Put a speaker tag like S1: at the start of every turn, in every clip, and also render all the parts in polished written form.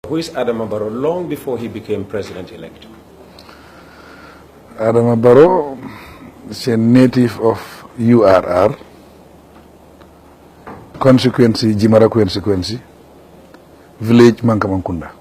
S1: Who is Adama Barrow long before he became president-elect?
S2: Adama Barrow is a native of URR, constituency, Jimara constituency, village Mankamankunda.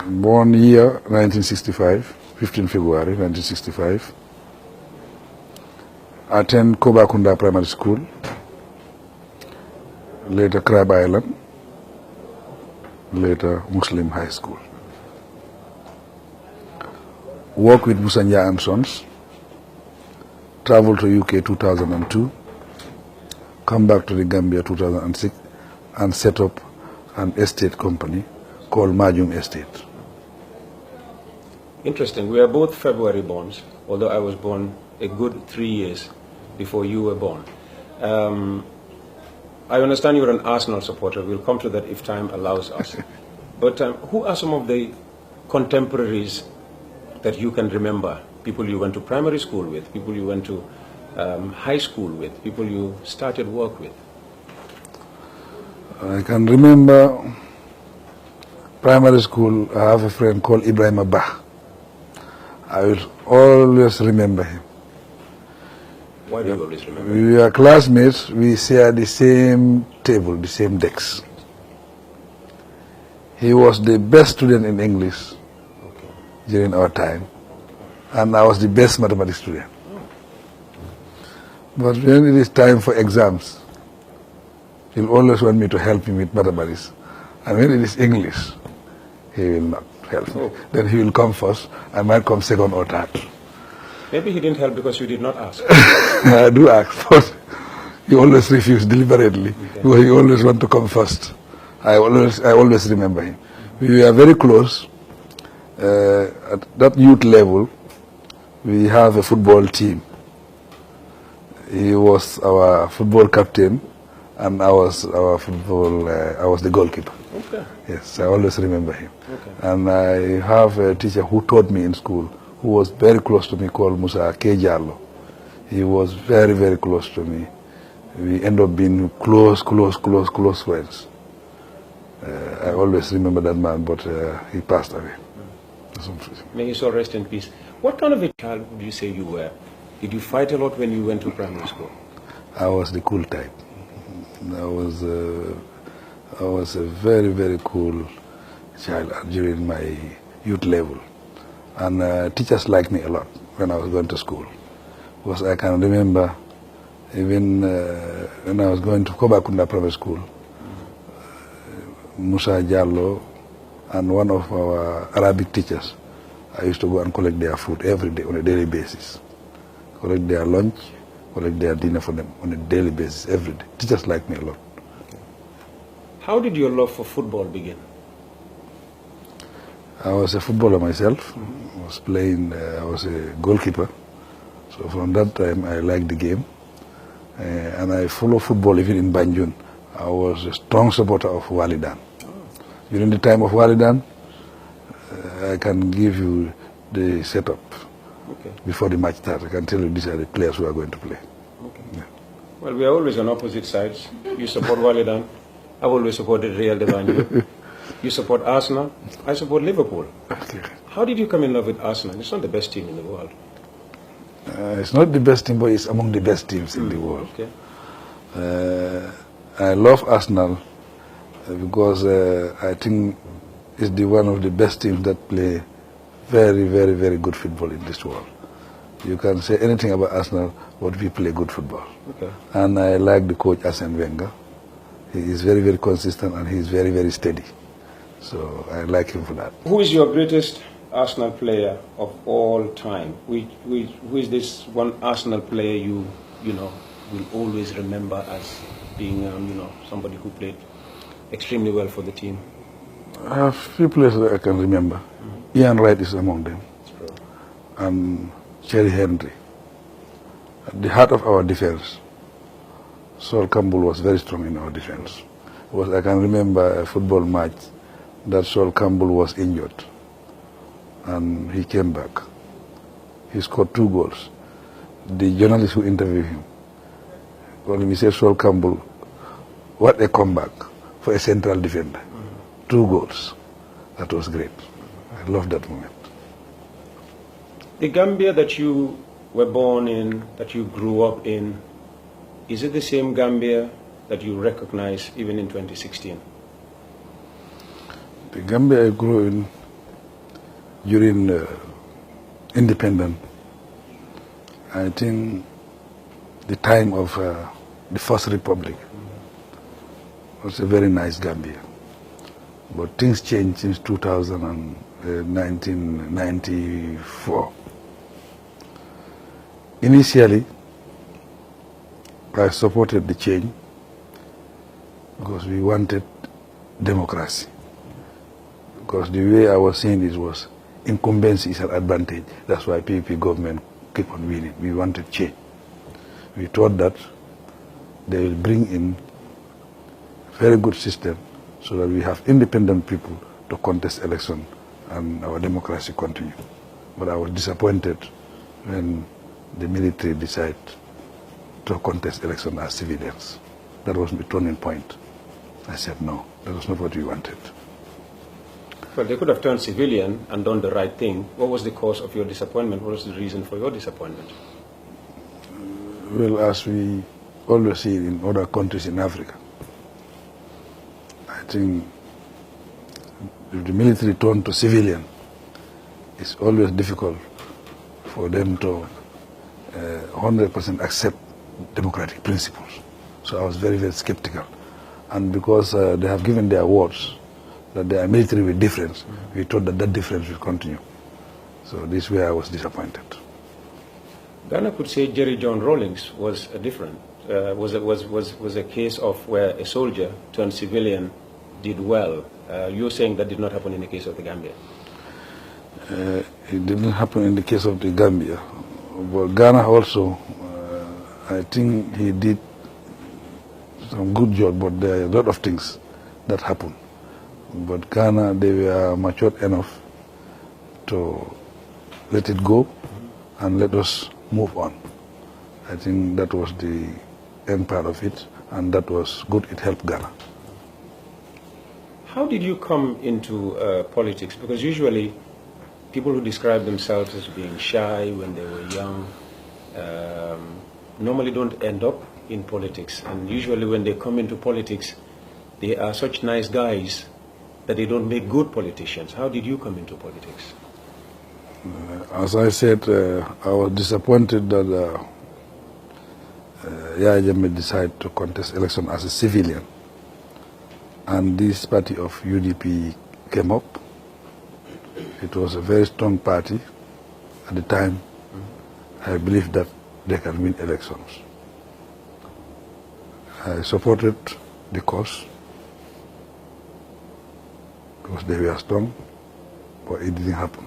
S2: Born year 1965, 15 February 1965. Attend Kobakunda Primary School, later Crab Island, later Muslim High School. Work with Busanya and Sons, travel to UK 2002, come back to the Gambia 2006, and set up an estate company called Majum Estate.
S1: Interesting. We are both February borns, although I was born a good 3 years before you were born. I understand you're an Arsenal supporter. We'll come to that if time allows us. But who are some of the contemporaries that you can remember? People you went to primary school with, people you went to high school with, people you started work with?
S2: I can remember primary school. I have a friend called Ibrahim Abah. I will always remember him.
S1: Why do you always remember?
S2: We are classmates. We share the same table, the same decks. He was the best student in English during our time, and I was the best mathematics student. But when it is time for exams, he'll always want me to help him with mathematics. And when it is English, he will not help me. Then he will come first. I might come second or third.
S1: Maybe he didn't help because you did not ask.
S2: I do ask, but he always refused deliberately. Okay. Because he always want to come first. I always remember him. We are very close. At that youth level, we have a football team. He was our football captain, and I was the goalkeeper.
S1: Okay.
S2: Yes, I always remember him.
S1: Okay.
S2: And I have a teacher who taught me in school, who was very close to me, called Musa Kejallo. He was very, very close to me. We ended up being close friends. I always remember that man, but he passed away.
S1: May his soul rest in peace. What kind of a child would you say you were? Did you fight a lot when you went to primary school?
S2: I was the cool type. I was a very, very cool child during my youth level. And teachers liked me a lot when I was going to school. Because I can remember even when I was going to Kobakunda Primary School, Musa Jallo and one of our Arabic teachers, I used to go and collect their food every day on a daily basis. Collect their lunch, collect their dinner for them on a daily basis, every day. Teachers liked me a lot.
S1: How did your love for football begin?
S2: I was a footballer myself. I was playing, I was a goalkeeper. So from that time, I liked the game. And I follow football even in Banjul. I was a strong supporter of Walidan. During the time of Walidan, I can give you the setup.
S1: Okay.
S2: Before the match starts. I can tell you these are the players who are going to play.
S1: Okay. Yeah. Well, we are always on opposite sides. You support Walidan. I've always supported Real de Banjul. You support Arsenal. I support Liverpool.
S2: Okay.
S1: How did you come in love with Arsenal? It's not the best team in the world.
S2: It's not the best team, but it's among the best teams in the world.
S1: Okay.
S2: I love Arsenal because I think it's one of the best teams that play very, very, very good football in this world. You can say anything about Arsenal, but we play good football.
S1: Okay.
S2: And I like the coach Arsene Wenger. He is very, very consistent and he is very, very steady. So I like him for that.
S1: Who is your greatest Arsenal player of all time? Who is this one Arsenal player you will always remember as being somebody who played extremely well for the team?
S2: I have few players that I can remember. Ian Wright is among them. And Thierry Henry. At the heart of our defense, Sol Campbell was very strong in our defense. I can remember a football match that Sol Campbell was injured. And he came back. He scored 2 goals. The journalist who interviewed him, when he said Sol Campbell, what a comeback for a central defender. 2 goals. That was great. I love that moment.
S1: The Gambia that you were born in, that you grew up in, is it the same Gambia that you recognize even in 2016?
S2: The Gambia I grew in during independence, I think the time of the First Republic was a very nice Gambia. But things changed since 1994. Initially, I supported the change because we wanted democracy. Because the way I was seeing it was incumbency is an advantage. That's why PPP government keep on winning. We wanted change. We thought that they will bring in a very good system so that we have independent people to contest election and our democracy continue. But I was disappointed when the military decided to contest election as civilians. That was my turning point. I said no, that was not what we wanted.
S1: Well, they could have turned civilian and done the right thing. What was the cause of your disappointment? What was the reason for your disappointment?
S2: Well, as we always see in other countries in Africa, I think if the military turned to civilian, it's always difficult for them to 100% accept democratic principles. So I was very, very skeptical. And because they have given their words that they are military with difference, we thought that that difference will continue. So this way I was disappointed.
S1: Ghana could say Jerry John Rawlings was a different, was a case of where a soldier turned civilian did well. You're saying that did not happen in the case of the Gambia?
S2: It didn't happen in the case of the Gambia. But Ghana also, I think he did some good job, but there are a lot of things that happened. But Ghana, they were matured enough to let it go and let us move on. I think that was the end part of it, and that was good. It helped Ghana.
S1: How did you come into politics? Because usually people who describe themselves as being shy when they were young normally don't end up in politics. And usually when they come into politics, they are such nice guys that they don't make good politicians. How did you come into politics?
S2: As I said, I was disappointed that Yahya Jammeh decided to contest election as a civilian. And this party of UDP came up. It was a very strong party at the time. I believed that they can win elections. I supported the cause because they were strong, but it didn't happen.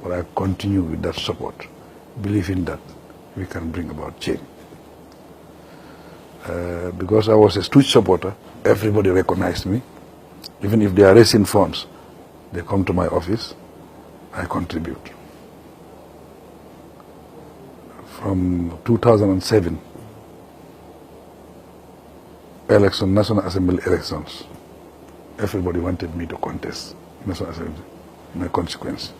S2: But I continue with that support, believing that we can bring about change. Because I was a Stooge supporter, everybody recognized me. Even if they are raising funds, they come to my office, I contribute. From 2007, National Assembly elections, everybody wanted me to contest National Assembly, my consequence.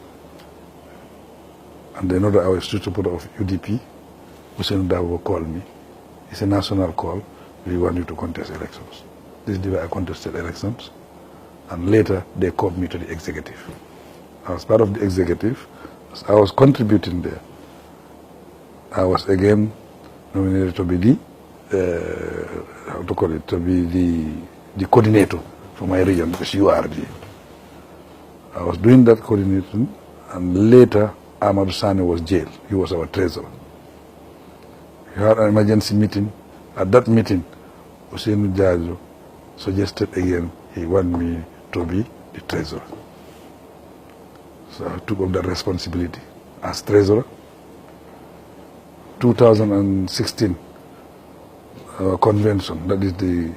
S2: And they know that I was a Stooge supporter of UDP. Hussein Dawo called me. It's a national call. We want you to contest elections. This is the way I contested elections. And later, they called me to the executive. I was part of the executive. As I was contributing there, I was again nominated to be the coordinator for my region, because URD. I was doing that coordination, and later, Amadou Sane was jailed. He was our treasurer. We had an emergency meeting. At that meeting, Hussein Jajo suggested again he wanted me to be the treasurer. So I took up that responsibility as treasurer. 2016, our convention, that is the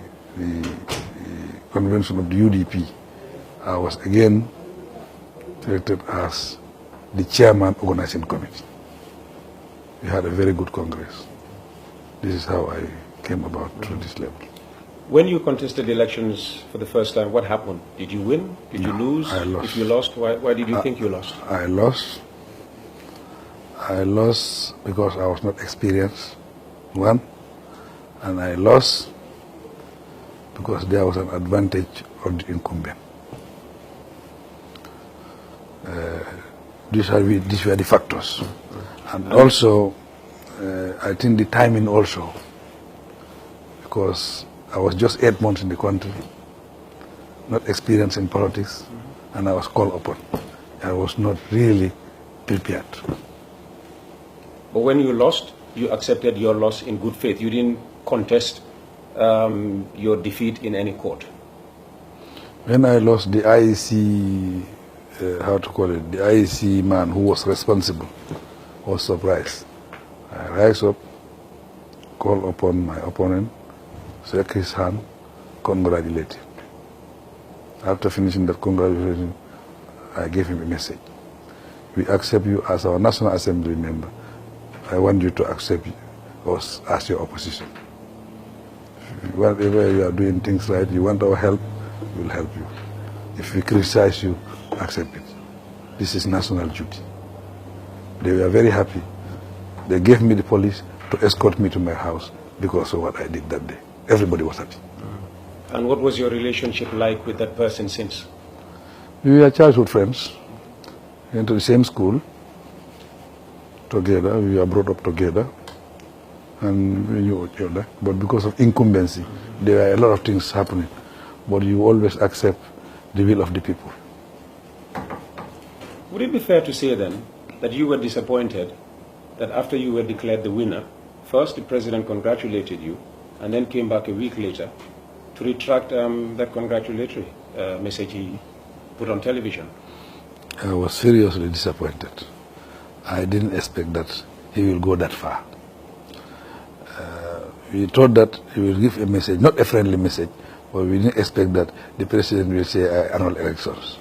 S2: convention of the UDP, I was again selected as the chairman organizing committee. We had a very good congress. This is how I came about to this level.
S1: When you contested the elections for the first time, what happened? Did you win? Did you lose?
S2: I lost.
S1: If you lost, why did you think you lost?
S2: I lost. I lost because I was not experienced, one, and I lost because there was an advantage of the incumbent. These were the factors. And also, I think the timing also, because I was just 8 months in the country, not experienced in politics, and I was called upon. I was not really prepared.
S1: But when you lost, you accepted your loss in good faith. You didn't contest your defeat in any court.
S2: When I lost, the IEC, the IEC man who was responsible was surprised. I rise up, call upon my opponent, shake his hand, congratulate him. After finishing that congratulation, I gave him a message. We accept you as our National Assembly member. I want you to accept us as your opposition. Whenever you are doing things right, you want our help, we will help you. If we criticize you, accept it. This is national duty. They were very happy. They gave me the police to escort me to my house because of what I did that day. Everybody was happy.
S1: And what was your relationship like with that person since?
S2: We were childhood friends. We went to the same school together. We were brought up together. And we knew each other. But because of incumbency, there were a lot of things happening. But you always accept the will of the people.
S1: Would it be fair to say then that you were disappointed that after you were declared the winner, first the president congratulated you and then came back a week later to retract that congratulatory message he put on television?
S2: I was seriously disappointed. I didn't expect that he will go that far. We thought that he will give a message, not a friendly message, but we didn't expect that the president will say annual elections,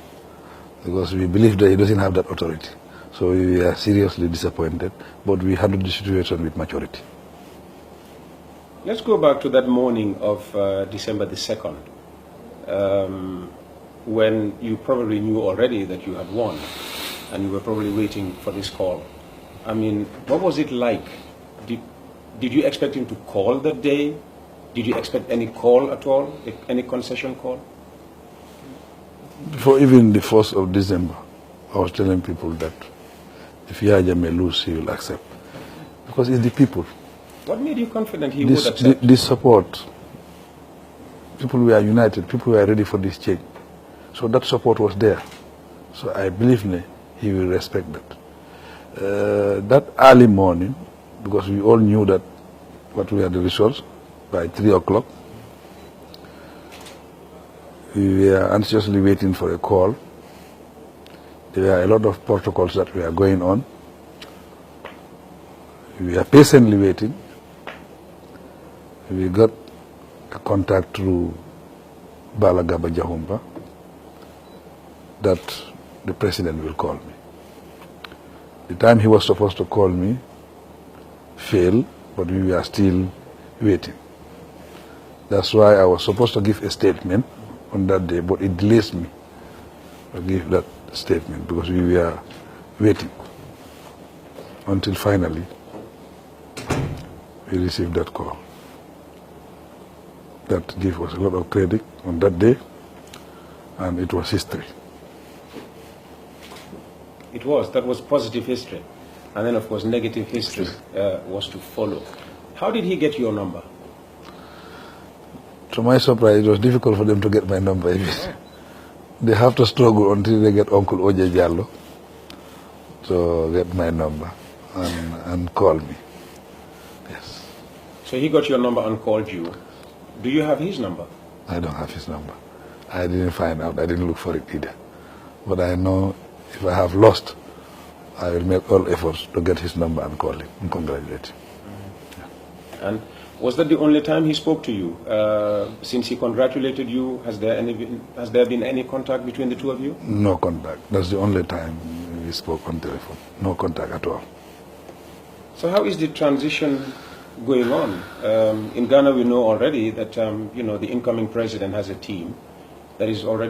S2: because we believe that he doesn't have that authority. So we are seriously disappointed, but we handled the situation with maturity.
S1: Let's go back to that morning of December the 2nd, when you probably knew already that you had won, and you were probably waiting for this call. I mean, what was it like? Did you expect him to call that day? Did you expect any call at all, any concession call?
S2: Before even the 1st of December, I was telling people that if Yahya may lose, he will accept. Because it's the people.
S1: What made you confident he would accept?
S2: This support, people were united, people were ready for this change. So that support was there. So I believe he will respect that. That early morning, because we all knew that what were the results, by 3 o'clock, we were anxiously waiting for a call. There were a lot of protocols that were going on. We were patiently waiting. We got a contact through Balagaba Jahumba that the president will call me. The time he was supposed to call me failed, but we were still waiting. That's why I was supposed to give a statement on that day, but it delays me to give that statement because we were waiting until finally we received that call. That gave us a lot of credit on that day, and it was history.
S1: It was. That was positive history. And then, of course, negative history was to follow. How did he get your number?
S2: To my surprise, it was difficult for them to get my number. They have to struggle until they get Uncle Oje Jallo to get my number and call me. Yes.
S1: So he got your number and called you. Do you have his number?
S2: I don't have his number. I didn't find out. I didn't look for it either. But I know if I have lost, I will make all efforts to get his number and call him and congratulate him.
S1: Yeah. And was that the only time he spoke to you? Since he congratulated you, has there been any contact between the two of you?
S2: No contact. That's the only time we spoke on telephone. No contact at all.
S1: So how is the transition going on. In Ghana, we know already that the incoming president has a team that is already